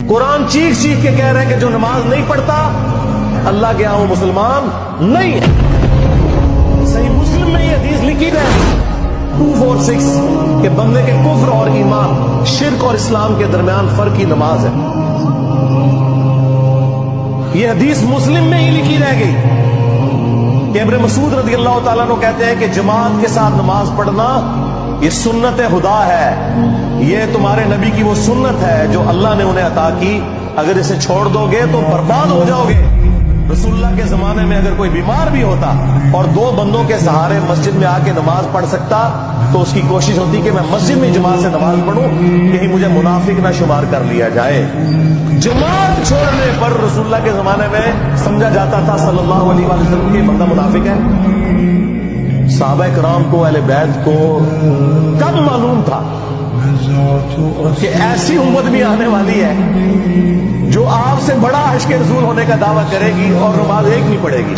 قرآن چیخ چیخ کے کہہ رہے ہیں کہ جو نماز نہیں پڑھتا اللہ کے یہاں وہ مسلمان نہیں ہے. صحیح مسلم میں یہ حدیث لکھی ہے 246 کہ بندے کے کفر اور ایمان، شرک اور اسلام کے درمیان فرق کی نماز ہے. یہ حدیث مسلم میں ہی لکھی رہ گئی کہ ابن مسعود رضی اللہ تعالیٰ عنہ کہتے ہیں کہ جماعت کے ساتھ نماز پڑھنا یہ سنت خدا ہے، یہ تمہارے نبی کی وہ سنت ہے جو اللہ نے انہیں عطا کی. اگر اسے چھوڑ دو گے تو برباد ہو جاؤ گے. رسول اللہ کے زمانے میں اگر کوئی بیمار بھی ہوتا اور 2 بندوں کے سہارے مسجد میں آ کے نماز پڑھ سکتا تو اس کی کوشش ہوتی کہ میں مسجد میں جماعت سے نماز پڑھوں، کہیں مجھے منافق نہ شمار کر لیا جائے. جماعت چھوڑنے پر رسول اللہ کے زمانے میں سمجھا جاتا تھا صلی اللہ علیہ وسلم کہ بندہ منافق ہے. صحابہ کرام کو، اہل بیت کو کب معلوم تھا کہ ایسی امت بھی آنے والی ہے جو آپ سے بڑا عشق رسول ہونے کا دعویٰ کرے گی اور نماز ایک نہیں پڑھے گی.